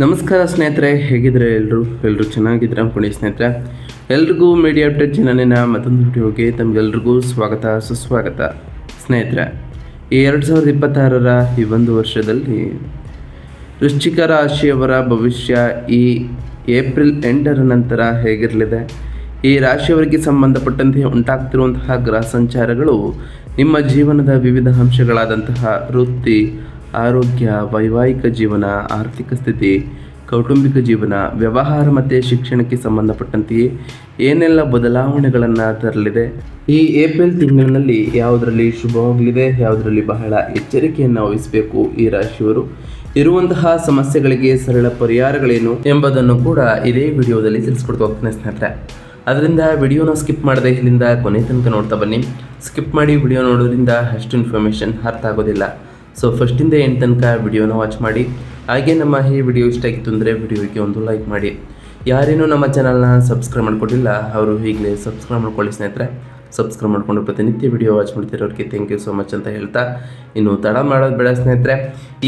ನಮಸ್ಕಾರ ಸ್ನೇಹಿತರೆ, ಹೇಗಿದ್ರೆ ಎಲ್ಲರೂ ಚೆನ್ನಾಗಿದ್ರೆ ಅನ್ಕೊಳ್ಳಿ ಸ್ನೇಹಿತರೆ. ಎಲ್ರಿಗೂ ಮೀಡಿಯಾ ಅಪ್ಡೇಟ್ ಚಾನಲಿನ ಮತ್ತೊಂದು ವಿಡಿಯೋಗೆ ತಮಗೆಲ್ರಿಗೂ ಸ್ವಾಗತ ಸುಸ್ವಾಗತ. ಸ್ನೇಹಿತರೆ, ಈ 2026ರ ಈ ಒಂದು ವರ್ಷದಲ್ಲಿ ವೃಶ್ಚಿಕ ರಾಶಿಯವರ ಭವಿಷ್ಯ ಈ ಏಪ್ರಿಲ್ 8ರ ನಂತರ ಹೇಗಿರಲಿದೆ, ಈ ರಾಶಿಯವರಿಗೆ ಸಂಬಂಧಪಟ್ಟಂತೆ ಉಂಟಾಗ್ತಿರುವಂತಹ ಗ್ರಹ ಸಂಚಾರಗಳು ನಿಮ್ಮ ಜೀವನದ ವಿವಿಧ ಅಂಶಗಳಾದಂತಹ ವೃತ್ತಿ, ಆರೋಗ್ಯ, ವೈವಾಹಿಕ ಜೀವನ, ಆರ್ಥಿಕ ಸ್ಥಿತಿ, ಕೌಟುಂಬಿಕ ಜೀವನ, ವ್ಯವಹಾರ ಮತ್ತು ಶಿಕ್ಷಣಕ್ಕೆ ಸಂಬಂಧಪಟ್ಟಂತೆಯೇ ಏನೆಲ್ಲ ಬದಲಾವಣೆಗಳನ್ನು ತರಲಿದೆ, ಈ ಏಪ್ರಿಲ್ ತಿಂಗಳಿನಲ್ಲಿ ಯಾವುದರಲ್ಲಿ ಶುಭವಾಗಲಿದೆ, ಯಾವುದರಲ್ಲಿ ಬಹಳ ಎಚ್ಚರಿಕೆಯನ್ನು ವಹಿಸಬೇಕು, ಈ ರಾಶಿಯವರು ಇರುವಂತಹ ಸಮಸ್ಯೆಗಳಿಗೆ ಸರಳ ಪರಿಹಾರಗಳೇನು ಎಂಬುದನ್ನು ಕೂಡ ಇದೇ ವಿಡಿಯೋದಲ್ಲಿ ತಿಳಿಸ್ಕೊಡ್ತಾ ಹೋಗ್ತೇನೆ ಸ್ನೇಹಿತರೆ. ಅದರಿಂದ ವಿಡಿಯೋನ ಸ್ಕಿಪ್ ಮಾಡದೆ ಇಲ್ಲಿಂದ ಕೊನೆ ತನಕ ನೋಡ್ತಾ ಬನ್ನಿ. ಸ್ಕಿಪ್ ಮಾಡಿ ವಿಡಿಯೋ ನೋಡೋದ್ರಿಂದ ಅಷ್ಟು ಇನ್ಫಾರ್ಮೇಷನ್ ಅರ್ಥ ಆಗೋದಿಲ್ಲ. ಸೊ ಫಸ್ಟಿಂದ ಎಂಟು ತನಕ ವಿಡಿಯೋನ ವಾಚ್ ಮಾಡಿ. ಹಾಗೆ ನಮ್ಮ ಈ ವಿಡಿಯೋ ಇಷ್ಟ ಆಗಿತ್ತು ಅಂದರೆ ವಿಡಿಯೋಗೆ ಒಂದು ಲೈಕ್ ಮಾಡಿ. ಯಾರೇನೂ ನಮ್ಮ ಚಾನಲ್ನ ಸಬ್ಸ್ಕ್ರೈಬ್ ಮಾಡ್ಕೊಂಡಿಲ್ಲ ಅವರು ಈಗಲೇ ಸಬ್ಸ್ಕ್ರೈಬ್ ಮಾಡ್ಕೊಳ್ಳಿ ಸ್ನೇಹಿತರೆ. ಸಬ್ಸ್ಕ್ರೈಬ್ ಮಾಡಿಕೊಂಡು ಪ್ರತಿನಿತ್ಯ ವಿಡಿಯೋ ವಾಚ್ ಮಾಡ್ತಿರೋರಿಗೆ ಥ್ಯಾಂಕ್ ಯು ಸೋ ಮಚ್ ಅಂತ ಹೇಳ್ತಾ, ಇನ್ನು ತಡ ಮಾಡೋದು ಬೇಡ ಸ್ನೇಹಿತರೆ.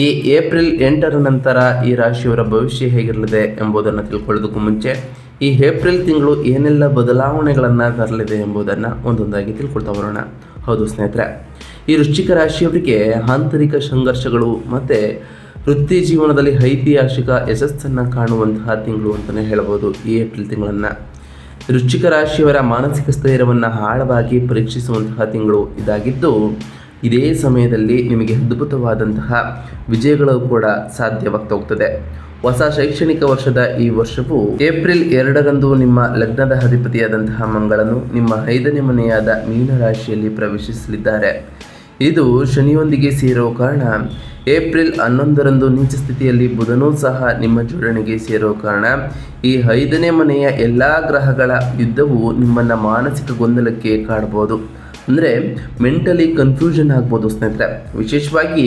ಈ ಏಪ್ರಿಲ್ 8ರ ನಂತರ ಈ ರಾಶಿಯವರ ಭವಿಷ್ಯ ಹೇಗಿರಲಿದೆ ಎಂಬುದನ್ನು ತಿಳ್ಕೊಳ್ಳೋದಕ್ಕೂ ಮುಂಚೆ ಈ ಏಪ್ರಿಲ್ ತಿಂಗಳು ಏನೆಲ್ಲ ಬದಲಾವಣೆಗಳನ್ನು ತರಲಿದೆ ಎಂಬುದನ್ನು ಒಂದೊಂದಾಗಿ ತಿಳ್ಕೊಳ್ತಾ ಬರೋಣ. ಹೌದು ಸ್ನೇಹಿತರೆ, ಈ ವೃಶ್ಚಿಕ ರಾಶಿಯವರಿಗೆ ಆಂತರಿಕ ಸಂಘರ್ಷಗಳು ಮತ್ತು ವೃತ್ತಿ ಜೀವನದಲ್ಲಿ ಐತಿಹಾಸಿಕ ಯಶಸ್ಸನ್ನು ಕಾಣುವಂತಹ ತಿಂಗಳು ಅಂತಲೇ ಹೇಳ್ಬೋದು ಈ ಏಪ್ರಿಲ್ ತಿಂಗಳನ್ನು. ವೃಶ್ಚಿಕ ರಾಶಿಯವರ ಮಾನಸಿಕ ಸ್ಥೈರ್ಯವನ್ನು ಆಳವಾಗಿ ಪರೀಕ್ಷಿಸುವಂತಹ ತಿಂಗಳು ಇದಾಗಿದ್ದು, ಇದೇ ಸಮಯದಲ್ಲಿ ನಿಮಗೆ ಅದ್ಭುತವಾದಂತಹ ವಿಜಯಗಳು ಕೂಡ ಸಾಧ್ಯವಾಗ್ತಾ ಹೋಗ್ತದೆ. ಹೊಸ ಶೈಕ್ಷಣಿಕ ವರ್ಷದ ಈ ವರ್ಷವು ಏಪ್ರಿಲ್ 2ರಂದು ನಿಮ್ಮ ಲಗ್ನದ ಅಧಿಪತಿಯಾದಂತಹ ಮಂಗಳನು ನಿಮ್ಮ 5ನೇ ಮನೆಯಾದ ಮೀನರಾಶಿಯಲ್ಲಿ ಪ್ರವೇಶಿಸಲಿದ್ದಾರೆ. ಇದು ಶನಿಯೊಂದಿಗೆ ಸೇರೋ ಕಾರಣ ಏಪ್ರಿಲ್ 11ರಂದು ನೀಚ ಸ್ಥಿತಿಯಲ್ಲಿ ಬುಧನೂ ಸಹ ನಿಮ್ಮ ಜೋಡಣೆಗೆ ಸೇರೋ ಕಾರಣ ಈ 5ನೇ ಮನೆಯ ಎಲ್ಲ ಗ್ರಹಗಳ ಯುದ್ಧವು ನಿಮ್ಮನ್ನು ಮಾನಸಿಕ ಗೊಂದಲಕ್ಕೆ ಕಾಡಬಹುದು. ಅಂದರೆ ಮೆಂಟಲಿ ಕನ್ಫ್ಯೂಷನ್ ಆಗ್ಬೋದು ಸ್ನೇಹಿತರೆ. ವಿಶೇಷವಾಗಿ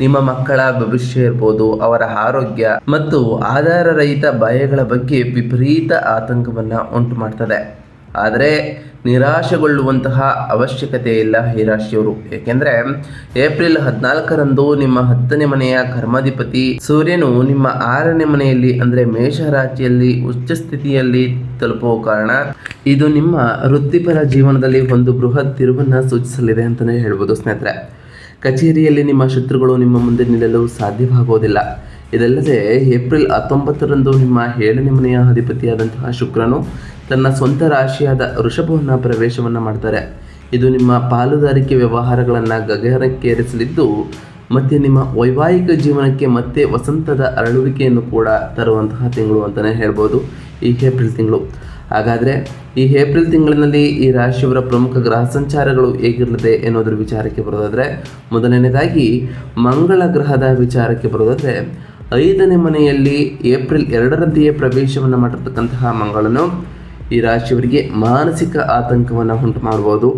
ನಿಮ್ಮ ಮಕ್ಕಳ ಭವಿಷ್ಯ ಇರ್ಬೋದು, ಅವರ ಆರೋಗ್ಯ ಮತ್ತು ಆಧಾರರಹಿತ ಭಯಗಳ ಬಗ್ಗೆ ವಿಪರೀತ ಆತಂಕವನ್ನು ಉಂಟು ಮಾಡ್ತದೆ. ಆದರೆ ನಿರಾಶೆಗೊಳ್ಳುವಂತಹ ಅವಶ್ಯಕತೆ ಇಲ್ಲ ಈ ರಾಶಿಯವರು. ಏಕೆಂದರೆ ಏಪ್ರಿಲ್ 14ರಂದು ನಿಮ್ಮ 10ನೇ ಮನೆಯ ಕರ್ಮಾಧಿಪತಿ ಸೂರ್ಯನು ನಿಮ್ಮ 6ನೇ ಮನೆಯಲ್ಲಿ ಅಂದರೆ ಮೇಷರಾಶಿಯಲ್ಲಿ ಉಚ್ಚ ಸ್ಥಿತಿಯಲ್ಲಿ ತಲುಪುವ ಕಾರಣ ಇದು ನಿಮ್ಮ ವೃತ್ತಿಪರ ಜೀವನದಲ್ಲಿ ಒಂದು ಬೃಹತ್ ತಿರುವನ್ನು ಸೂಚಿಸಲಿದೆ ಅಂತಲೇ ಹೇಳ್ಬೋದು ಸ್ನೇಹಿತರೆ. ಕಚೇರಿಯಲ್ಲಿ ನಿಮ್ಮ ಶತ್ರುಗಳು ನಿಮ್ಮ ಮುಂದೆ ನಿಲ್ಲಲು ಸಾಧ್ಯವಾಗುವುದಿಲ್ಲ. ಇದಲ್ಲದೆ ಏಪ್ರಿಲ್ 19ರಂದು ನಿಮ್ಮ 7ನೇ ಮನೆಯ ಅಧಿಪತಿಯಾದಂತಹ ಶುಕ್ರನು ತನ್ನ ಸ್ವಂತ ರಾಶಿಯಾದ ವೃಷಭವನ್ನು ಪ್ರವೇಶವನ್ನು ಮಾಡ್ತಾರೆ. ಇದು ನಿಮ್ಮ ಪಾಲುದಾರಿಕೆ ವ್ಯವಹಾರಗಳನ್ನು ಗಗನಕ್ಕೇರಿಸಲಿದ್ದು ಮತ್ತು ನಿಮ್ಮ ವೈವಾಹಿಕ ಜೀವನಕ್ಕೆ ಮತ್ತೆ ವಸಂತದ ಅರಳುವಿಕೆಯನ್ನು ಕೂಡ ತರುವಂತಹ ತಿಂಗಳು ಅಂತಲೇ ಹೇಳ್ಬೋದು ಈ ಏಪ್ರಿಲ್ ತಿಂಗಳು. ಹಾಗಾದರೆ ಈ ಏಪ್ರಿಲ್ ತಿಂಗಳಿನಲ್ಲಿ ಈ ರಾಶಿಯವರ ಪ್ರಮುಖ ಗ್ರಹ ಸಂಚಾರಗಳು ಹೇಗಿರಲಿದೆ ಎನ್ನುವುದರ ವಿಚಾರಕ್ಕೆ ಬರೋದಾದರೆ, ಮೊದಲನೇದಾಗಿ ಮಂಗಳ ಗ್ರಹದ ವಿಚಾರಕ್ಕೆ ಬರೋದಾದರೆ 5ನೇ ಮನೆಯಲ್ಲಿ ಏಪ್ರಿಲ್ 2ರಂತೆಯೇ ಪ್ರವೇಶವನ್ನು ಮಾಡಿರ್ತಕ್ಕಂತಹ ಮಂಗಳನು ಈ ರಾಶಿಯವರಿಗೆ ಮಾನಸಿಕ ಆತಂಕವನ್ನು ಉಂಟು ಮಾಡ್ಬೋದು.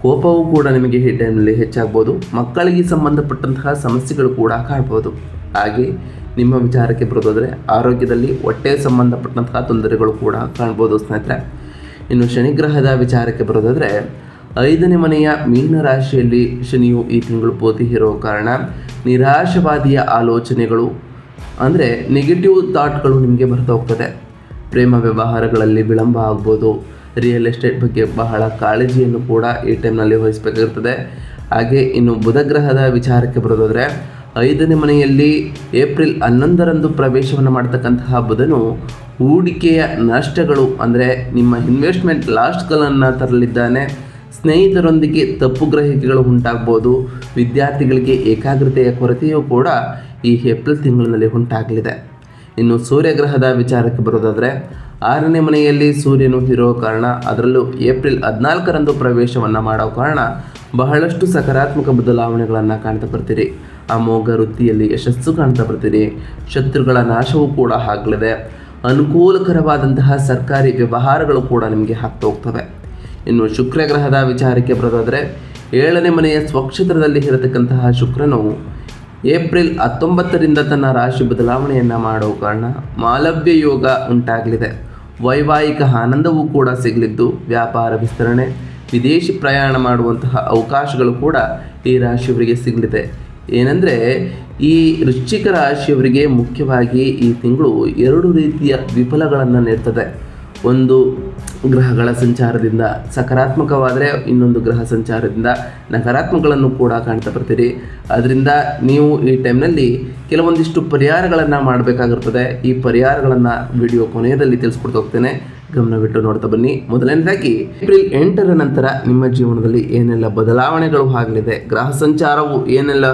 ಕೋಪವೂ ಕೂಡ ನಿಮಗೆ ಈ ಟೈಮ್ನಲ್ಲಿ ಹೆಚ್ಚಾಗ್ಬೋದು. ಮಕ್ಕಳಿಗೆ ಸಂಬಂಧಪಟ್ಟಂತಹ ಸಮಸ್ಯೆಗಳು ಕೂಡ ಕಾಣ್ಬೋದು. ಹಾಗೆ ನಿಮ್ಮ ವಿಚಾರಕ್ಕೆ ಬರೋದಾದರೆ ಆರೋಗ್ಯದಲ್ಲಿ ಹೊಟ್ಟೆ ಸಂಬಂಧಪಟ್ಟಂತಹ ತೊಂದರೆಗಳು ಕೂಡ ಕಾಣ್ಬೋದು ಸ್ನೇಹಿತರೆ. ಇನ್ನು ಶನಿಗ್ರಹದ ವಿಚಾರಕ್ಕೆ ಬರೋದಾದರೆ 5ನೇ ಮನೆಯ ಮೀನ ರಾಶಿಯಲ್ಲಿ ಶನಿಯು ಈ ತಿಂಗಳು ಪೂರ್ತಿ ಇರೋ ಕಾರಣ ನಿರಾಶವಾದಿಯ ಆಲೋಚನೆಗಳು ಅಂದರೆ ನೆಗೆಟಿವ್ ಥಾಟ್ಗಳು ನಿಮಗೆ ಬರ್ತಾ ಹೋಗ್ತದೆ. ಪ್ರೇಮ ವ್ಯವಹಾರಗಳಲ್ಲಿ ವಿಳಂಬ ಆಗ್ಬೋದು. ರಿಯಲ್ ಎಸ್ಟೇಟ್ ಬಗ್ಗೆ ಬಹಳ ಕಾಳಜಿಯನ್ನು ಕೂಡ ಈ ಟೈಮ್ನಲ್ಲಿ ವಹಿಸಬೇಕಾಗಿರ್ತದೆ. ಹಾಗೆ ಇನ್ನು ಬುಧಗ್ರಹದ ವಿಚಾರಕ್ಕೆ ಬರೋದಾದರೆ 5ನೇ ಮನೆಯಲ್ಲಿ ಏಪ್ರಿಲ್ 11ರಂದು ಪ್ರವೇಶವನ್ನು ಮಾಡ್ತಕ್ಕಂತಹ ಬುಧನು ಹೂಡಿಕೆಯ ನಷ್ಟಗಳು ಅಂದರೆ ನಿಮ್ಮ ಇನ್ವೆಸ್ಟ್ಮೆಂಟ್ ಲಾಸ್ಗಳನ್ನು ತರಲಿದ್ದಾನೆ. ಸ್ನೇಹಿತರೊಂದಿಗೆ ತಪ್ಪು ಗ್ರಹಿಕೆಗಳು ಉಂಟಾಗ್ಬೋದು. ವಿದ್ಯಾರ್ಥಿಗಳಿಗೆ ಏಕಾಗ್ರತೆಯ ಕೊರತೆಯೂ ಕೂಡ ಈ ಏಪ್ರಿಲ್ ತಿಂಗಳಿನಲ್ಲಿ ಉಂಟಾಗಲಿದೆ. ಇನ್ನು ಸೂರ್ಯಗ್ರಹದ ವಿಚಾರಕ್ಕೆ ಬರೋದಾದರೆ 6ನೇ ಮನೆಯಲ್ಲಿ ಸೂರ್ಯನು ಇರೋ ಕಾರಣ, ಅದರಲ್ಲೂ ಏಪ್ರಿಲ್ 14ರಂದು ಪ್ರವೇಶವನ್ನು ಮಾಡೋ ಕಾರಣ ಬಹಳಷ್ಟು ಸಕಾರಾತ್ಮಕ ಬದಲಾವಣೆಗಳನ್ನು ಕಾಣ್ತಾ ಬರ್ತೀರಿ. ಅಮೋಘ ವೃತ್ತಿಯಲ್ಲಿ ಯಶಸ್ಸು ಕಾಣ್ತಾ ಬರ್ತೀರಿ. ಶತ್ರುಗಳ ನಾಶವೂ ಕೂಡ ಆಗಲಿದೆ. ಅನುಕೂಲಕರವಾದಂತಹ ಸರ್ಕಾರಿ ವ್ಯವಹಾರಗಳು ಕೂಡ ನಿಮಗೆ ಆಗ್ತಾ ಹೋಗ್ತವೆ. ಇನ್ನು ಶುಕ್ರಗ್ರಹದ ವಿಚಾರಕ್ಕೆ ಬರೋದಾದರೆ 7ನೇ ಮನೆಯ ಸ್ವಕ್ಷೇತ್ರದಲ್ಲಿ ಇರತಕ್ಕಂತಹ ಶುಕ್ರನು ಏಪ್ರಿಲ್ 19ರಿಂದ ತನ್ನ ರಾಶಿ ಬದಲಾವಣೆಯನ್ನು ಮಾಡೋ ಕಾರಣ ಮಾಲವ್ಯ ಯೋಗ ಉಂಟಾಗಲಿದೆ. ವೈವಾಹಿಕ ಆನಂದವೂ ಕೂಡ ಸಿಗಲಿದ್ದು ವ್ಯಾಪಾರ ವಿಸ್ತರಣೆ, ವಿದೇಶಿ ಪ್ರಯಾಣ ಮಾಡುವಂತಹ ಅವಕಾಶಗಳು ಕೂಡ ಈ ರಾಶಿಯವರಿಗೆ ಸಿಗಲಿದೆ. ಏನಂದರೆ ಈ ವೃಶ್ಚಿಕ ರಾಶಿಯವರಿಗೆ ಮುಖ್ಯವಾಗಿ ಈ ತಿಂಗಳು 2 ರೀತಿಯ ವಿಫಲಗಳನ್ನು ನೀಡ್ತದೆ. ಒಂದು ಗ್ರಹಗಳ ಸಂಚಾರದಿಂದ ಸಕಾರಾತ್ಮಕವಾದರೆ, ಇನ್ನೊಂದು ಗ್ರಹ ಸಂಚಾರದಿಂದ ನಕಾರಾತ್ಮಕಗಳನ್ನು ಕೂಡ ಕಾಣ್ತಾ ಬರ್ತೀರಿ. ಅದರಿಂದ ನೀವು ಈ ಟೈಮ್ನಲ್ಲಿ ಕೆಲವೊಂದಿಷ್ಟು ಪರಿಹಾರಗಳನ್ನು ಮಾಡಬೇಕಾಗಿರ್ತದೆ. ಈ ಪರಿಹಾರಗಳನ್ನು ವಿಡಿಯೋ ಕೊನೆಯದಲ್ಲಿ ತಿಳಿಸ್ಕೊಡ್ತಾ ಹೋಗ್ತೇನೆ, ಗಮನವಿಟ್ಟು ನೋಡ್ತಾ ಬನ್ನಿ. ಮೊದಲನೇದಾಗಿ ಏಪ್ರಿಲ್ 8ರ ನಂತರ ನಿಮ್ಮ ಜೀವನದಲ್ಲಿ ಏನೆಲ್ಲ ಬದಲಾವಣೆಗಳು ಆಗಲಿದೆ, ಗ್ರಹ ಸಂಚಾರವು ಏನೆಲ್ಲ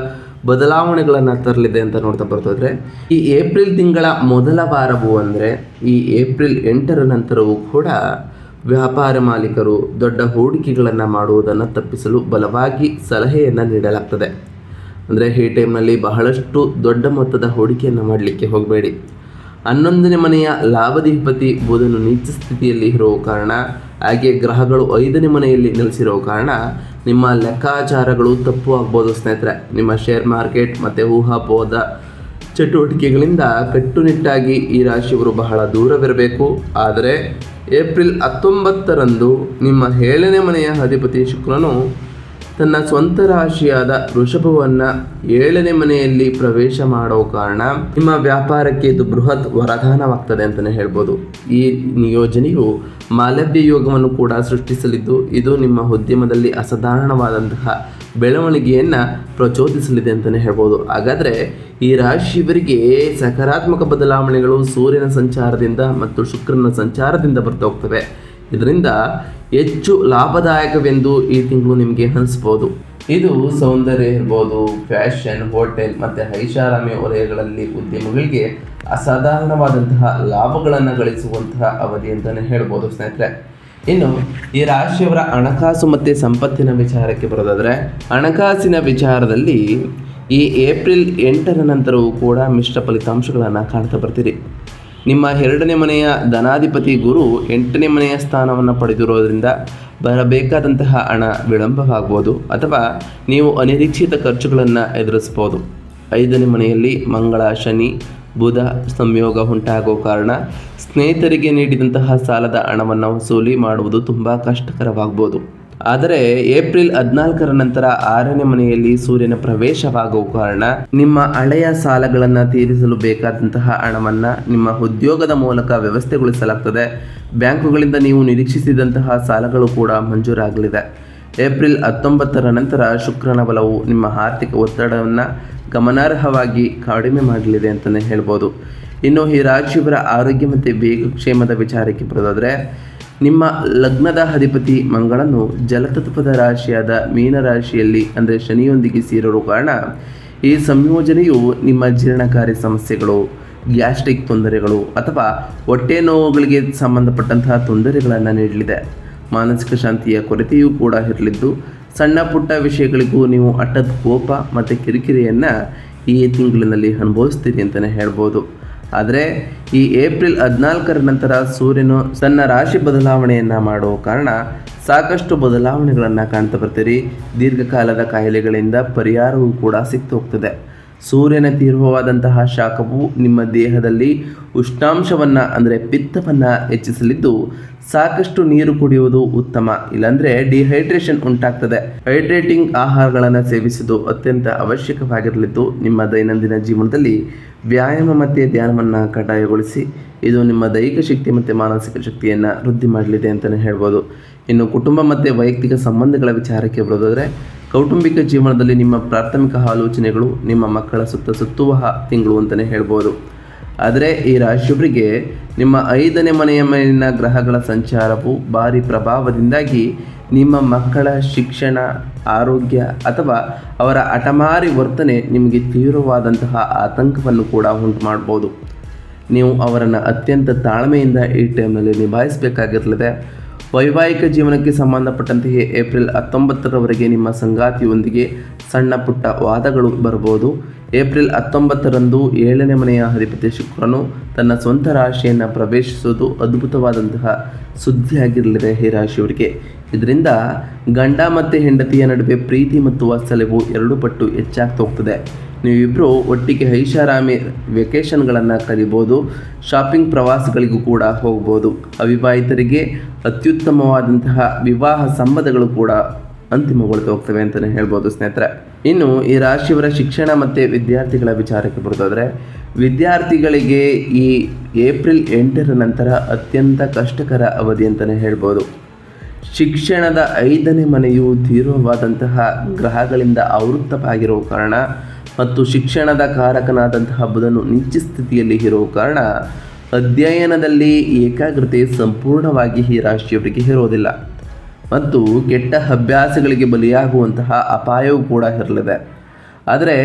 ಬದಲಾವಣೆಗಳನ್ನು ತರಲಿದೆ ಅಂತ ನೋಡ್ತಾ ಬರ್ತದ್ರೆ, ಈ ಏಪ್ರಿಲ್ ತಿಂಗಳ ಮೊದಲ ವಾರವು ಅಂದರೆ ಈ ಏಪ್ರಿಲ್ 8ರ ನಂತರವೂ ಕೂಡ ವ್ಯಾಪಾರ ಮಾಲೀಕರು ದೊಡ್ಡ ಹೂಡಿಕೆಗಳನ್ನು ಮಾಡುವುದನ್ನು ತಪ್ಪಿಸಲು ಬಲವಾಗಿ ಸಲಹೆಯನ್ನು ನೀಡಲಾಗ್ತದೆ. ಅಂದರೆ ಈ ಟೈಮ್ನಲ್ಲಿ ಬಹಳಷ್ಟು ದೊಡ್ಡ ಮೊತ್ತದ ಹೂಡಿಕೆಯನ್ನು ಮಾಡಲಿಕ್ಕೆ ಹೋಗಬೇಡಿ. 11ನೇ ಮನೆಯ ಲಾಭಾಧಿಪತಿ ಬುಧನು ನೀಚ ಸ್ಥಿತಿಯಲ್ಲಿ ಇರೋ ಕಾರಣ, ಹಾಗೆ ಗ್ರಹಗಳು 5ನೇ ಮನೆಯಲ್ಲಿ ನೆಲೆಸಿರೋ ಕಾರಣ ನಿಮ್ಮ ಲೆಕ್ಕಾಚಾರಗಳು ತಪ್ಪು ಆಗ್ಬೋದು ಸ್ನೇಹಿತರೆ. ನಿಮ್ಮ ಶೇರ್ ಮಾರ್ಕೆಟ್ ಮತ್ತು ಊಹಾಪೋಹದ ಚಟುವಟಿಕೆಗಳಿಂದ ಕಟ್ಟುನಿಟ್ಟಾಗಿ ಈ ರಾಶಿಯವರು ಬಹಳ ದೂರವಿರಬೇಕು. ಆದರೆ ಏಪ್ರಿಲ್ 19ರಂದು ನಿಮ್ಮ 7ನೇ ಮನೆಯ ಅಧಿಪತಿ ಶುಕ್ರನು ತನ್ನ ಸ್ವಂತ ರಾಶಿಯಾದ ವೃಷಭವನ್ನು 7ನೇ ಮನೆಯಲ್ಲಿ ಪ್ರವೇಶ ಮಾಡೋ ಕಾರಣ ನಿಮ್ಮ ವ್ಯಾಪಾರಕ್ಕೆ ಇದು ಬೃಹತ್ ವರದಾನವಾಗ್ತದೆ ಅಂತಲೇ ಹೇಳ್ಬೋದು. ಈ ನಿಯೋಜನೆಯು ಮಾಲವ್ಯ ಯೋಗವನ್ನು ಕೂಡ ಸೃಷ್ಟಿಸಲಿದ್ದು, ಇದು ನಿಮ್ಮ ಉದ್ಯಮದಲ್ಲಿ ಅಸಾಧಾರಣವಾದಂತಹ ಬೆಳವಣಿಗೆಯನ್ನು ಪ್ರಚೋದಿಸಲಿದೆ ಅಂತಲೇ ಹೇಳ್ಬೋದು. ಹಾಗಾದರೆ ಈ ರಾಶಿಯವರಿಗೆ ಸಕಾರಾತ್ಮಕ ಬದಲಾವಣೆಗಳು ಸೂರ್ಯನ ಸಂಚಾರದಿಂದ ಮತ್ತು ಶುಕ್ರನ ಸಂಚಾರದಿಂದ ಬರ್ತಾ ಹೋಗ್ತವೆ. ಇದರಿಂದ ಹೆಚ್ಚು ಲಾಭದಾಯಕವೆಂದು ಈ ತಿಂಗಳು ನಿಮಗೆ ಅನಿಸ್ಬೋದು. ಇದು ಸೌಂದರ್ಯ ಇರ್ಬೋದು, ಫ್ಯಾಷನ್, ಹೋಟೆಲ್ ಮತ್ತು ಐಷಾರಾಮಿ ವಲಯಗಳಲ್ಲಿ ಉದ್ಯಮಗಳಿಗೆ ಅಸಾಧಾರಣವಾದಂತಹ ಲಾಭಗಳನ್ನು ಗಳಿಸುವಂತಹ ಅವಧಿ ಅಂತಲೇ ಹೇಳ್ಬೋದು ಸ್ನೇಹಿತರೆ. ಇನ್ನು ಈ ರಾಶಿಯವರ ಹಣಕಾಸು ಮತ್ತು ಸಂಪತ್ತಿನ ವಿಚಾರಕ್ಕೆ ಬರೋದಾದರೆ, ಹಣಕಾಸಿನ ವಿಚಾರದಲ್ಲಿ ಈ ಏಪ್ರಿಲ್ 8ರ ನಂತರವೂ ಕೂಡ ಮಿಶ್ರ ಫಲಿತಾಂಶಗಳನ್ನು ಕಾಣ್ತಾ ಬರ್ತೀರಿ. ನಿಮ್ಮ 2ನೇ ಮನೆಯ ಧನಾಧಿಪತಿ ಗುರು 8ನೇ ಮನೆಯ ಸ್ಥಾನವನ್ನು ಪಡೆದಿರೋದ್ರಿಂದ ಬರಬೇಕಾದಂತಹ ಹಣ ವಿಳಂಬವಾಗ್ಬೋದು, ಅಥವಾ ನೀವು ಅನಿರೀಕ್ಷಿತ ಖರ್ಚುಗಳನ್ನು ಎದುರಿಸ್ಬೋದು. 5ನೇ ಮನೆಯಲ್ಲಿ ಮಂಗಳ, ಶನಿ, ಬುಧ ಸಂಯೋಗ ಉಂಟಾಗೋ ಕಾರಣ ಸ್ನೇಹಿತರಿಗೆ ನೀಡಿದಂತಹ ಸಾಲದ ಹಣವನ್ನು ವಸೂಲಿ ಮಾಡುವುದು ತುಂಬ ಕಷ್ಟಕರವಾಗ್ಬೋದು. ಆದರೆ ಏಪ್ರಿಲ್ 14ರ ನಂತರ 6ನೇ ಮನೆಯಲ್ಲಿ ಸೂರ್ಯನ ಪ್ರವೇಶವಾಗುವ ಕಾರಣ ನಿಮ್ಮ ಹಳೆಯ ಸಾಲಗಳನ್ನು ತೀರಿಸಲು ಬೇಕಾದಂತಹ ಹಣವನ್ನು ನಿಮ್ಮ ಉದ್ಯೋಗದ ಮೂಲಕ ವ್ಯವಸ್ಥೆಗೊಳಿಸಲಾಗ್ತದೆ. ಬ್ಯಾಂಕುಗಳಿಂದ ನೀವು ನಿರೀಕ್ಷಿಸಿದಂತಹ ಸಾಲಗಳು ಕೂಡ ಮಂಜೂರಾಗಲಿದೆ. ಏಪ್ರಿಲ್ 19ರ ನಂತರ ಶುಕ್ರನ ಬಲವು ನಿಮ್ಮ ಆರ್ಥಿಕ ಒತ್ತಡವನ್ನು ಗಮನಾರ್ಹವಾಗಿ ಕಡಿಮೆ ಮಾಡಲಿದೆ ಅಂತಲೇ ಹೇಳ್ಬೋದು. ಇನ್ನು ಈ ರಾಶಿಯವರ ಆರೋಗ್ಯ ಮತ್ತು ಬೇಗಕ್ಷೇಮದ ವಿಚಾರಕ್ಕೆ ಬರೋದಾದರೆ, ನಿಮ್ಮ ಲಗ್ನದ ಅಧಿಪತಿ ಮಂಗಳನು ಜಲತತ್ವದ ರಾಶಿಯಾದ ಮೀನರಾಶಿಯಲ್ಲಿ ಅಂದರೆ ಶನಿಯೊಂದಿಗೆ ಸೇರಿರೋ ಕಾರಣ ಈ ಸಂಯೋಜನೆಯು ನಿಮ್ಮ ಜೀರ್ಣಕಾರಿ ಸಮಸ್ಯೆಗಳು, ಗ್ಯಾಸ್ಟ್ರಿಕ್ ತೊಂದರೆಗಳು ಅಥವಾ ಹೊಟ್ಟೆ ನೋವುಗಳಿಗೆ ಸಂಬಂಧಪಟ್ಟಂತಹ ತೊಂದರೆಗಳನ್ನು ನೀಡಲಿದೆ. ಮಾನಸಿಕ ಶಾಂತಿಯ ಕೊರತೆಯೂ ಕೂಡ ಇರಲಿದ್ದು, ಸಣ್ಣ ಪುಟ್ಟ ವಿಷಯಗಳಿಗೂ ನೀವು ಅಟ್ಟದ ಕೋಪ ಮತ್ತು ಕಿರಿಕಿರಿಯನ್ನು ಈ ತಿಂಗಳಿನಲ್ಲಿ ಅನುಭವಿಸ್ತೀರಿ ಅಂತಲೇ ಹೇಳ್ಬೋದು. ಆದರೆ ಈ ಏಪ್ರಿಲ್ 14ರ ನಂತರ ಸೂರ್ಯನು ತನ್ನ ರಾಶಿ ಬದಲಾವಣೆಯನ್ನು ಮಾಡೋ ಕಾರಣ ಸಾಕಷ್ಟು ಬದಲಾವಣೆಗಳನ್ನು ಕಾಣ್ತಾ ಬರ್ತೀರಿ. ದೀರ್ಘಕಾಲದ ಕಾಯಿಲೆಗಳಿಂದ ಪರಿಹಾರವೂ ಕೂಡ ಸಿಕ್ತು ಹೋಗ್ತದೆ. ಸೂರ್ಯನ ತೀವ್ರವಾದಂತಹ ಶಾಖವು ನಿಮ್ಮ ದೇಹದಲ್ಲಿ ಉಷ್ಣಾಂಶವನ್ನು ಅಂದರೆ ಪಿತ್ತವನ್ನು ಹೆಚ್ಚಿಸಲಿದ್ದು, ಸಾಕಷ್ಟು ನೀರು ಕುಡಿಯುವುದು ಉತ್ತಮ. ಇಲ್ಲಾಂದರೆ ಡಿಹೈಡ್ರೇಷನ್ ಉಂಟಾಗ್ತದೆ. ಹೈಡ್ರೇಟಿಂಗ್ ಆಹಾರಗಳನ್ನು ಸೇವಿಸುವುದು ಅತ್ಯಂತ ಅವಶ್ಯಕವಾಗಿರಲಿದ್ದು, ನಿಮ್ಮ ದೈನಂದಿನ ಜೀವನದಲ್ಲಿ ವ್ಯಾಯಾಮ ಮತ್ತು ಧ್ಯಾನವನ್ನು ಕಡ್ಡಾಯಗೊಳಿಸಿ. ಇದು ನಿಮ್ಮ ದೈಹಿಕ ಶಕ್ತಿ ಮತ್ತು ಮಾನಸಿಕ ಶಕ್ತಿಯನ್ನು ವೃದ್ಧಿ ಮಾಡಲಿದೆ ಅಂತಲೇ ಹೇಳ್ಬೋದು. ಇನ್ನು ಕುಟುಂಬ ಮತ್ತು ವೈಯಕ್ತಿಕ ಸಂಬಂಧಗಳ ವಿಚಾರಕ್ಕೆ ಬರೋದಾದರೆ, ಕೌಟುಂಬಿಕ ಜೀವನದಲ್ಲಿ ನಿಮ್ಮ ಪ್ರಾಥಮಿಕ ಆಲೋಚನೆಗಳು ನಿಮ್ಮ ಮಕ್ಕಳ ಸುತ್ತುವ ತಿಂಗಳು ಅಂತಲೇ ಹೇಳ್ಬೋದು. ಆದರೆ ಈ ರಾಶಿಯವರಿಗೆ ನಿಮ್ಮ 5ನೇ ಮನೆಯ ಮೇಲಿನ ಗ್ರಹಗಳ ಸಂಚಾರವು ಭಾರಿ ಪ್ರಭಾವದಿಂದಾಗಿ ನಿಮ್ಮ ಮಕ್ಕಳ ಶಿಕ್ಷಣ, ಆರೋಗ್ಯ ಅಥವಾ ಅವರ ಹಠಮಾರಿ ವರ್ತನೆ ನಿಮಗೆ ತೀವ್ರವಾದಂತಹ ಆತಂಕವನ್ನು ಕೂಡ ಉಂಟು ಮಾಡ್ಬೋದು. ನೀವು ಅವರನ್ನು ಅತ್ಯಂತ ತಾಳ್ಮೆಯಿಂದ ಈ ಟೈಮ್ನಲ್ಲಿ ನಿಭಾಯಿಸಬೇಕಾಗಿರಲಿದೆ. ವೈವಾಹಿಕ ಜೀವನಕ್ಕೆ ಸಂಬಂಧಪಟ್ಟಂತೆಯೇ ಏಪ್ರಿಲ್ 19ರವರೆಗೆ ನಿಮ್ಮ ಸಂಗಾತಿಯೊಂದಿಗೆ ಸಣ್ಣ ಪುಟ್ಟ ವಾದಗಳು ಬರ್ಬೋದು. ಏಪ್ರಿಲ್ 19ರಂದು 7ನೇ ಮನೆಯ ಅಧಿಪತಿ ಶುಕ್ರನು ತನ್ನ ಸ್ವಂತ ರಾಶಿಯನ್ನು ಪ್ರವೇಶಿಸುವುದು ಅದ್ಭುತವಾದಂತಹ ಸುದ್ದಿಯಾಗಿರಲಿದೆ ಈ ರಾಶಿಯವರಿಗೆ. ಇದರಿಂದ ಗಂಡ ಮತ್ತು ಹೆಂಡತಿಯ ನಡುವೆ ಪ್ರೀತಿ ಮತ್ತು ವಾತ್ಸಲ್ಯವು 2 ಪಟ್ಟು ಹೆಚ್ಚಾಗ್ತಾ ಹೋಗ್ತದೆ. ನೀವಿಬ್ಬರು ಒಟ್ಟಿಗೆ ಐಷಾರಾಮಿ ವೆಕೇಷನ್ಗಳನ್ನು ಕಲಿಬೋದು. ಶಾಪಿಂಗ್, ಪ್ರವಾಸಗಳಿಗೂ ಕೂಡ ಹೋಗ್ಬೋದು. ಅವಿವಾಹಿತರಿಗೆ ಅತ್ಯುತ್ತಮವಾದಂತಹ ವಿವಾಹ ಸಂಬಂಧಗಳು ಕೂಡ ಅಂತಿಮಗೊಳ್ತಾ ಹೋಗ್ತವೆ ಅಂತಲೇ ಹೇಳ್ಬೋದು ಸ್ನೇಹಿತರೆ. ಇನ್ನು ಈ ರಾಶಿಯವರ ಶಿಕ್ಷಣ ಮತ್ತು ವಿದ್ಯಾರ್ಥಿಗಳ ವಿಚಾರಕ್ಕೆ ಬರೋದಾದರೆ, ವಿದ್ಯಾರ್ಥಿಗಳಿಗೆ ಈ ಏಪ್ರಿಲ್ 8ರ ನಂತರ ಅತ್ಯಂತ ಕಷ್ಟಕರ ಅವಧಿ ಅಂತಲೇ ಹೇಳ್ಬೋದು. ಶಿಕ್ಷಣದ 5ನೇ ಮನೆಯು ತೀವ್ರವಾದಂತಹ ಗ್ರಹಗಳಿಂದ ಆವೃತ್ತವಾಗಿರುವ ಕಾರಣ ಮತ್ತು ಶಿಕ್ಷಣದ ಕಾರಕನಾದಂತಹ ಬುಧನು ನೀಚ ಸ್ಥಿತಿಯಲ್ಲಿ ಇರುವ ಕಾರಣ ಅಧ್ಯಯನದಲ್ಲಿ ಏಕಾಗ್ರತೆ ಸಂಪೂರ್ಣವಾಗಿ ಈ ರಾಶಿಯವರಿಗೆ ಇರೋದಿಲ್ಲ ಮತ್ತು ಕೆಟ್ಟ ಅಭ್ಯಾಸಗಳಿಗೆ ಬಲಿಯಾಗುವಂತಹ ಅಪಾಯವೂ ಕೂಡ ಇರಲಿದೆ. ಆದರೆ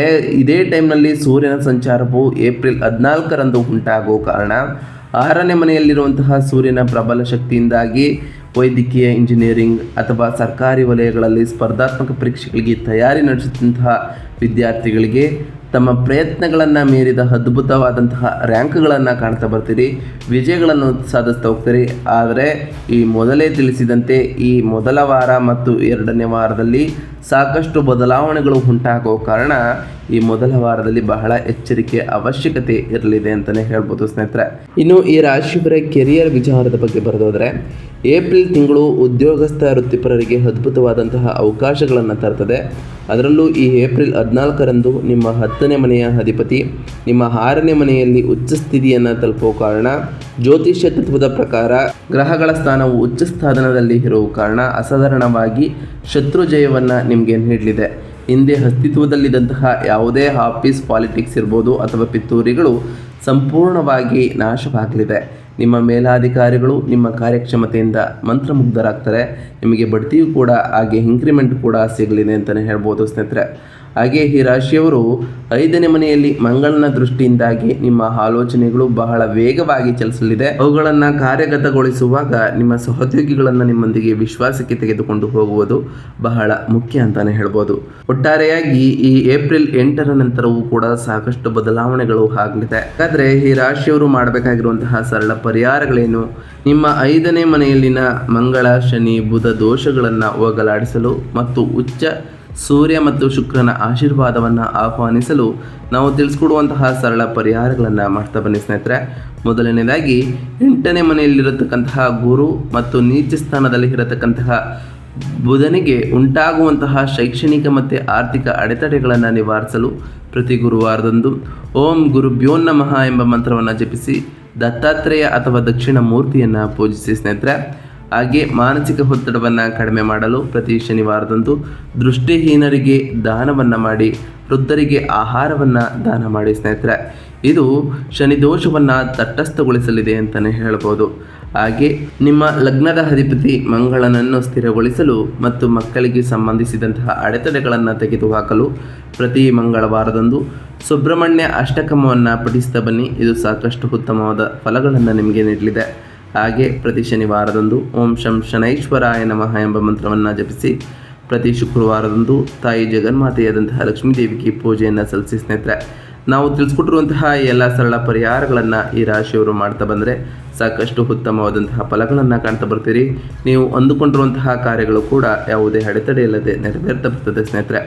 ಇದೇ ಟೈಮ್ನಲ್ಲಿ ಸೂರ್ಯನ ಸಂಚಾರವು ಏಪ್ರಿಲ್ 14ರಂದು ಉಂಟಾಗುವ ಕಾರಣ 6ನೇ ಮನೆಯಲ್ಲಿರುವಂತಹ ಸೂರ್ಯನ ಪ್ರಬಲ ಶಕ್ತಿಯಿಂದಾಗಿ ವೈದ್ಯಕೀಯ, ಇಂಜಿನಿಯರಿಂಗ್ ಅಥವಾ ಸರ್ಕಾರಿ ವಲಯಗಳಲ್ಲಿ ಸ್ಪರ್ಧಾತ್ಮಕ ಪರೀಕ್ಷೆಗಳಿಗೆ ತಯಾರಿ ನಡೆಸುವಂತಹ ವಿದ್ಯಾರ್ಥಿಗಳಿಗೆ ತಮ್ಮ ಪ್ರಯತ್ನಗಳನ್ನು ಮೀರಿದ ಅದ್ಭುತವಾದಂತಹ ರ್ಯಾಂಕ್ಗಳನ್ನು ಕಾಣ್ತಾ ಬರ್ತೀರಿ, ವಿಜಯಗಳನ್ನು ಸಾಧಿಸ್ತಾ ಹೋಗ್ತೀರಿ. ಆದರೆ ಈ ಮೊದಲೇ ತಿಳಿಸಿದಂತೆ ಈ ಮೊದಲ ವಾರ ಮತ್ತು 2ನೇ ವಾರದಲ್ಲಿ ಸಾಕಷ್ಟು ಬದಲಾವಣೆಗಳು ಉಂಟಾಗುವ ಕಾರಣ ಈ ಮೊದಲ ವಾರದಲ್ಲಿ ಬಹಳ ಎಚ್ಚರಿಕೆ ಅವಶ್ಯಕತೆ ಇರಲಿದೆ ಅಂತಲೇ ಹೇಳ್ಬೋದು ಸ್ನೇಹಿತರೆ. ಇನ್ನು ಈ ರಾಶಿಯವರ ಕೆರಿಯರ್ ವಿಚಾರದ ಬಗ್ಗೆ ಬರೆದೋದ್ರೆ, ಏಪ್ರಿಲ್ ತಿಂಗಳು ಉದ್ಯೋಗಸ್ಥ ವೃತ್ತಿಪರರಿಗೆ ಅದ್ಭುತವಾದಂತಹ ಅವಕಾಶಗಳನ್ನು ತರ್ತದೆ. ಅದರಲ್ಲೂ ಈ ಏಪ್ರಿಲ್ 14ರಂದು ನಿಮ್ಮ 10ನೇ ಮನೆಯ ಅಧಿಪತಿ ನಿಮ್ಮ 6ನೇ ಮನೆಯಲ್ಲಿ ಉಚ್ಚ ಸ್ಥಿತಿಯನ್ನು ತಲುಪುವ ಕಾರಣ, ಜ್ಯೋತಿಷ್ಯ ತತ್ವದ ಪ್ರಕಾರ ಗ್ರಹಗಳ ಸ್ಥಾನವು ಉಚ್ಚ ಸ್ಥಾನದಲ್ಲಿ ಇರುವ ಕಾರಣ ಅಸಾಧಾರಣವಾಗಿ ಶತ್ರು ಜಯವನ್ನು ನಿಮಗೆ ನೀಡಲಿದೆ. ಹಿಂದೆ ಅಸ್ತಿತ್ವದಲ್ಲಿದ್ದಂತಹ ಯಾವುದೇ ಆಫೀಸ್ ಪಾಲಿಟಿಕ್ಸ್ ಇರ್ಬೋದು ಅಥವಾ ಪಿತೂರಿಗಳು ಸಂಪೂರ್ಣವಾಗಿ ನಾಶವಾಗಲಿದೆ. ನಿಮ್ಮ ಮೇಲಾಧಿಕಾರಿಗಳು ನಿಮ್ಮ ಕಾರ್ಯಕ್ಷಮತೆಯಿಂದ ಮಂತ್ರಮುಗ್ಧರಾಗ್ತಾರೆ. ನಿಮಗೆ ಬಡ್ತಿಯೂ ಕೂಡ ಹಾಗೆ ಇಂಕ್ರಿಮೆಂಟ್ ಕೂಡ ಸಿಗಲಿದೆ ಅಂತಲೇ ಹೇಳ್ಬೋದು ಸ್ನೇಹಿತರೆ. ಹಾಗೆ ಈ ರಾಶಿಯವರು 5ನೇ ಮನೆಯಲ್ಲಿ ಮಂಗಳನ ದೃಷ್ಟಿಯಿಂದಾಗಿ ನಿಮ್ಮ ಆಲೋಚನೆಗಳು ಬಹಳ ವೇಗವಾಗಿ ಚಲಿಸಲಿದೆ. ಅವುಗಳನ್ನು ಕಾರ್ಯಗತಗೊಳಿಸುವಾಗ ನಿಮ್ಮ ಸಹೋದ್ಯೋಗಿಗಳನ್ನು ನಿಮ್ಮೊಂದಿಗೆ ವಿಶ್ವಾಸಕ್ಕೆ ತೆಗೆದುಕೊಂಡು ಹೋಗುವುದು ಬಹಳ ಮುಖ್ಯ ಅಂತಲೇ ಹೇಳ್ಬೋದು. ಒಟ್ಟಾರೆಯಾಗಿ ಈ ಏಪ್ರಿಲ್ 8ರ ನಂತರವೂ ಕೂಡ ಸಾಕಷ್ಟು ಬದಲಾವಣೆಗಳು ಆಗಲಿದೆ. ಹಾಗಾದರೆ ಈ ರಾಶಿಯವರು ಮಾಡಬೇಕಾಗಿರುವಂತಹ ಸರಳ ಪರಿಹಾರಗಳೇನು? ನಿಮ್ಮ 5ನೇ ಮನೆಯಲ್ಲಿನ ಮಂಗಳ, ಶನಿ, ಬುಧ ದೋಷಗಳನ್ನು ಹೋಗಲಾಡಿಸಲು ಮತ್ತು ಉಚ್ಚ ಸೂರ್ಯ ಮತ್ತು ಶುಕ್ರನ ಆಶೀರ್ವಾದವನ್ನು ಆಹ್ವಾನಿಸಲು ನಾವು ತಿಳಿಸ್ಕೊಡುವಂತಹ ಸರಳ ಪರಿಹಾರಗಳನ್ನು ಮಾಡ್ತಾ ಬನ್ನಿ ಸ್ನೇಹಿತರೆ. ಮೊದಲನೇದಾಗಿ 8ನೇ ಮನೆಯಲ್ಲಿರತಕ್ಕಂತಹ ಗುರು ಮತ್ತು ನೀಚ ಸ್ಥಾನದಲ್ಲಿ ಇರತಕ್ಕಂತಹ ಬುಧನಿಗೆ ಉಂಟಾಗುವಂತಹ ಶೈಕ್ಷಣಿಕ ಮತ್ತು ಆರ್ಥಿಕ ಅಡೆತಡೆಗಳನ್ನು ನಿವಾರಿಸಲು ಪ್ರತಿ ಗುರುವಾರದಂದು ಓಂ ಗುರುಭ್ಯೋ ನಮಃ ಎಂಬ ಮಂತ್ರವನ್ನು ಜಪಿಸಿ ದತ್ತಾತ್ರೇಯ ಅಥವಾ ದಕ್ಷಿಣ ಮೂರ್ತಿಯನ್ನು ಪೂಜಿಸಿ ಸ್ನೇಹಿತರೆ. ಹಾಗೆ ಮಾನಸಿಕ ಒತ್ತಡವನ್ನು ಕಡಿಮೆ ಮಾಡಲು ಪ್ರತಿ ಶನಿವಾರದಂದು ದೃಷ್ಟಿಹೀನರಿಗೆ ದಾನವನ್ನು ಮಾಡಿ, ವೃದ್ಧರಿಗೆ ಆಹಾರವನ್ನು ದಾನ ಮಾಡಿ ಸ್ನೇಹಿತರೆ. ಇದು ಶನಿ ದೋಷವನ್ನು ತಟಸ್ಥಗೊಳಿಸಲಿದೆ ಅಂತಲೇ ಹೇಳ್ಬೋದು. ಹಾಗೆ ನಿಮ್ಮ ಲಗ್ನದ ಅಧಿಪತಿ ಮಂಗಳನನ್ನು ಸ್ಥಿರಗೊಳಿಸಲು ಮತ್ತು ಮಕ್ಕಳಿಗೆ ಸಂಬಂಧಿಸಿದಂತಹ ಅಡೆತಡೆಗಳನ್ನು ತೆಗೆದುಹಾಕಲು ಪ್ರತಿ ಮಂಗಳವಾರದಂದು ಸುಬ್ರಹ್ಮಣ್ಯ ಅಷ್ಟಕಮವನ್ನು ಪಠಿಸ್ತಾ ಬನ್ನಿ. ಇದು ಸಾಕಷ್ಟು ಉತ್ತಮವಾದ ಫಲಗಳನ್ನು ನಿಮಗೆ ನೀಡಲಿದೆ. ಹಾಗೆ ಪ್ರತಿ ಶನಿವಾರದಂದು ಓಂ ಶಂ ಶನೈಶ್ವರಾಯ ನಮಃ ಎಂಬ ಮಂತ್ರವನ್ನು ಜಪಿಸಿ ಪ್ರತಿ ಶುಕ್ರವಾರದಂದು ತಾಯಿ ಜಗನ್ಮಾತೆಯಾದಂತಹ ಲಕ್ಷ್ಮೀ ದೇವಿಗೆ ಪೂಜೆಯನ್ನು ಸಲ್ಲಿಸಿ ಸ್ನೇಹಿತರೆ. ನಾವು ತಿಳಿಸ್ಕೊಟ್ಟಿರುವಂತಹ ಎಲ್ಲ ಸರಳ ಪರಿಹಾರಗಳನ್ನು ಈ ರಾಶಿಯವರು ಮಾಡ್ತಾ ಬಂದರೆ ಸಾಕಷ್ಟು ಉತ್ತಮವಾದಂತಹ ಫಲಗಳನ್ನು ಕಾಣ್ತಾ ಬರ್ತೀರಿ. ನೀವು ಅಂದುಕೊಂಡಿರುವಂತಹ ಕಾರ್ಯಗಳು ಕೂಡ ಯಾವುದೇ ಅಡೆತಡೆ ಇಲ್ಲದೆ ನೆರವೇರ್ತಾ ಬರ್ತದೆ ಸ್ನೇಹಿತರೆ.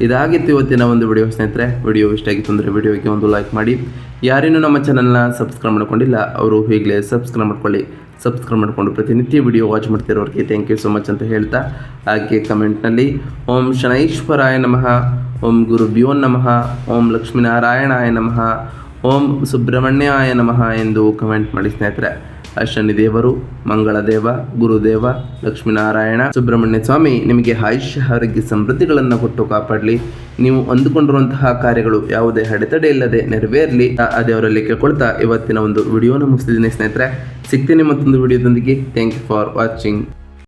ಇದಾಗಿತ್ತು ಇವತ್ತಿನ ಒಂದು ವಿಡಿಯೋ ಸ್ನೇಹಿತರೆ. ವಿಡಿಯೋ ಇಷ್ಟ ಆಗಿತ್ತು ಅಂದರೆ ವಿಡಿಯೋಗೆ ಒಂದು ಲೈಕ್ ಮಾಡಿ. ಯಾರೇನೂ ನಮ್ಮ ಚಾನಲ್ನ ಸಬ್ಸ್ಕ್ರೈಬ್ ಮಾಡ್ಕೊಂಡಿಲ್ಲ ಅವರು ಈಗಲೇ ಸಬ್ಸ್ಕ್ರೈಬ್ ಮಾಡ್ಕೊಳ್ಳಿ. ಸಬ್ಸ್ಕ್ರೈಬ್ ಮಾಡಿಕೊಂಡು ಪ್ರತಿನಿತ್ಯ ವಿಡಿಯೋ ವಾಚ್ ಮಾಡ್ತಿರೋರಿಗೆ ಥ್ಯಾಂಕ್ ಯು ಸೊ ಮಚ್ ಅಂತ ಹೇಳ್ತಾ, ಹಾಗೆ ಕಮೆಂಟ್ನಲ್ಲಿ ಓಂ ಶನೈಶ್ವರಾಯ ನಮಃ, ಓಂ ಗುರುಭ್ಯೋ ನಮಃ, ಓಂ ಲಕ್ಷ್ಮೀನಾರಾಯಣಾಯ ನಮಃ, ಓಂ ಸುಬ್ರಹ್ಮಣ್ಯಾಯ ನಮಃ ಎಂದು ಕಮೆಂಟ್ ಮಾಡಿ ಸ್ನೇಹಿತರೆ. ಶನಿ ದೇವರು, ಮಂಗಳ ದೇವ, ಗುರುದೇವ, ಲಕ್ಷ್ಮೀನಾರಾಯಣ, ಸುಬ್ರಹ್ಮಣ್ಯ ಸ್ವಾಮಿ ನಿಮಗೆ ಆಯುಷ್ಯ ಆರೋಗ್ಯ ಸಮೃದ್ಧಿಗಳನ್ನು ಕೊಟ್ಟು ಕಾಪಾಡಲಿ. ನೀವು ಅಂದುಕೊಂಡಿರುವಂತಹ ಕಾರ್ಯಗಳು ಯಾವುದೇ ಅಡೆತಡೆ ಇಲ್ಲದೆ ನೆರವೇರಲಿ. ಅದೇ ಅವರಲ್ಲಿ ಕೇಳ್ಕೊಳ್ತಾ ಇವತ್ತಿನ ಒಂದು ವಿಡಿಯೋನ ಮುಗಿಸಿದ್ದೀನಿ ಸ್ನೇಹಿತರೆ. ಸಿಗ್ತೀನಿ ಮತ್ತೊಂದು ವಿಡಿಯೋದೊಂದಿಗೆ. Thank you for watching.